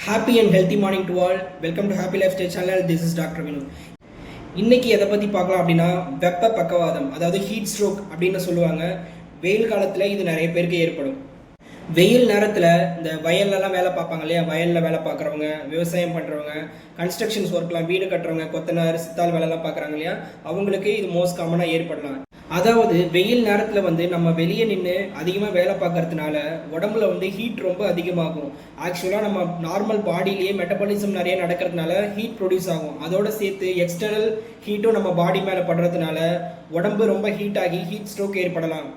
Happy and healthy morning to all. Welcome to Happy Lifestyle channel. This is Dr. Vinod. இன்னைக்கு எதை பற்றி பார்க்கலாம் அப்படின்னா வெப்ப பக்கவாதம், அதாவது ஹீட் ஸ்ட்ரோக் அப்படின்னு சொல்லுவாங்க. வெயில் காலத்தில் இது நிறைய பேருக்கு ஏற்படும். வெயில் நேரத்தில் இந்த வயல்லலாம் வேலை பார்ப்பாங்க இல்லையா, வயலில் வேலை பார்க்குறவங்க, விவசாயம் பண்ணுறவங்க, கன்ஸ்ட்ரக்ஷன்ஸ் ஒர்க்லாம், வீடு கட்டுறவங்க, கொத்தனார், சித்தாள் வேலைலாம் பார்க்குறாங்க இல்லையா, அவங்களுக்கு இது மோஸ்ட் காமனாக ஏற்படலாம். அதாவது வெயில் நேரத்தில் நம்ம வெளியே நின்று அதிகமாக வேலை பார்க்கறதுனால உடம்புல ஹீட் ரொம்ப அதிகமாகும். ஆக்சுவலாக நம்ம நார்மல் பாடியிலேயே மெட்டபாலிசம் நிறைய நடக்கிறதுனால ஹீட் ப்ரொடியூஸ் ஆகும். அதோட சேர்த்து எக்ஸ்டர்னல் ஹீட்டும் நம்ம பாடி மேலே படுறதுனால உடம்பு ரொம்ப ஹீட் ஆகி ஹீட் ஸ்ட்ரோக் ஏற்படலாம்.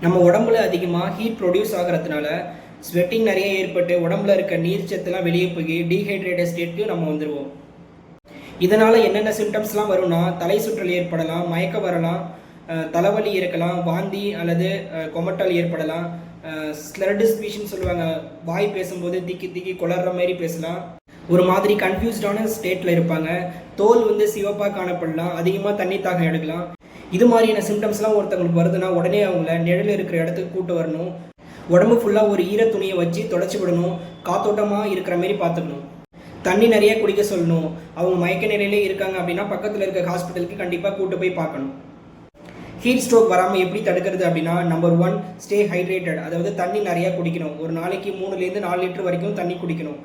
நம்ம உடம்புல அதிகமாக ஹீட் ப்ரொடியூஸ் ஆகிறதுனால ஸ்வெட்டிங் நிறைய ஏற்பட்டு உடம்புல இருக்க நீர் சத்துலாம் வெளியே போய் டீஹைட்ரேட்டட் ஸ்டேட்க்கு நம்ம வந்துடுவோம். இதனால் என்னென்ன சிம்டம்ஸ்லாம் வரும்னா, தலை சுற்றல் ஏற்படலாம், மயக்கம் வரலாம், தலைவலி இருக்கலாம், வாந்தி அல்லது கொமட்டல் ஏற்படலாம், ஸ்லர்டு ஸ்பீச்னு சொல்லுவாங்க, வாய் பேசும்போது திக்கி திக்கி குளர்ற மாதிரி பேசலாம், ஒரு மாதிரி கன்ஃபியூஸ்டான ஸ்டேட்டில் இருப்பாங்க, தோல் சிவப்பாக காணப்படலாம், அதிகமாக தண்ணி தாகம் எடுக்கலாம். இது மாதிரியான சிம்டம்ஸ்லாம் ஒருத்தவங்களுக்கு வருதுன்னா உடனே அவங்கள நிழல் இருக்கிற இடத்துக்கு கூட்டு வரணும். உடம்பு ஃபுல்லாக ஒரு ஈர துணியை வச்சு தொடச்சி விடணும். காத்தோட்டமாக இருக்கிற மாதிரி பார்த்துக்கணும். தண்ணி நிறைய குடிக்க சொல்லணும். அவங்க மயக்க நிலையிலே இருக்காங்க அப்படின்னா பக்கத்தில் இருக்க ஹாஸ்பிட்டலுக்கு கண்டிப்பாக கூட்டு போய் பார்க்கணும். ஹீட் ஸ்ட்ரோக் வராமல் எப்படி தடுக்கிறது அப்படின்னா, நம்பர் 1, ஸ்டே ஹைட்ரேட்டட், அதாவது தண்ணி நிறையா குடிக்கணும். ஒரு நாளைக்கு 3லேருந்து 4 லிட்டர் வரைக்கும் தண்ணி குடிக்கணும்.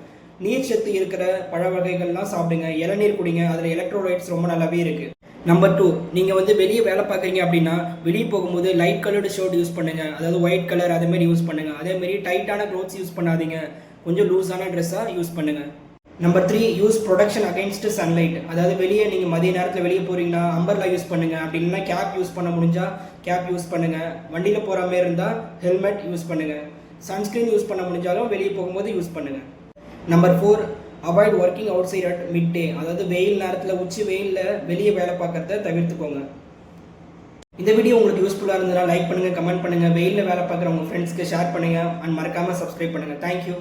நீர் சத்து இருக்கிற பழ வகைகள்லாம் சாப்பிடுங்க. இளநீர் குடிங்க, அதில் எலக்ட்ரோலைட்ஸ் ரொம்ப நல்லாவே இருக்குது. நம்பர் 2, நீங்கள் வெளியே வேலை பார்க்குறீங்க அப்படின்னா வெளியே போகும்போது லைட் கலர்டு ஷர்ட் யூஸ் பண்ணுங்கள், அதாவது ஒயிட் கலர் அதேமாரி யூஸ் பண்ணுங்கள். அதேமாரி டைட்டான க்ளோத்ஸ் யூஸ் பண்ணாதீங்க, கொஞ்சம் லூஸான ட்ரெஸ்ஸாக யூஸ் பண்ணுங்கள். Number 3, use protection against sunlight, அதாவது வெளியே நீங்கள் மதிய நேரத்தில் வெளியே போகிறீங்கன்னா அம்பர்லா யூஸ் பண்ணுங்கள். அப்படி இல்லைன்னா கேப் யூஸ் பண்ண முடிஞ்சால் கேப் யூஸ் பண்ணுங்கள். வண்டியில் போகிற மாதிரி இருந்தால் ஹெல்மெட் யூஸ் பண்ணுங்கள். சன்ஸ்க்ரீன் யூஸ் பண்ண முடிஞ்சாலும் வெளியே போகும்போது யூஸ் பண்ணுங்கள். Number 4, avoid working outside at midday, அதாவது வெயில் நேரத்தில் உச்சி வெயிலில் வெளியே வேலை பார்க்குறத தவிர்த்துக்கோங்க. இந்த வீடியோ உங்களுக்கு யூஸ்ஃபுல்லாக இருந்ததுன்னா லைக் பண்ணுங்கள், கமெண்ட் பண்ணுங்கள், வெயிலில் வேலை பார்க்குற உங்கள் ஃப்ரெண்ட்ஸ்க்கு ஷேர் பண்ணுங்கள் அண்ட் மறக்காமல் சப்ஸ்கிரைப் பண்ணுங்கள். தேங்க்யூ.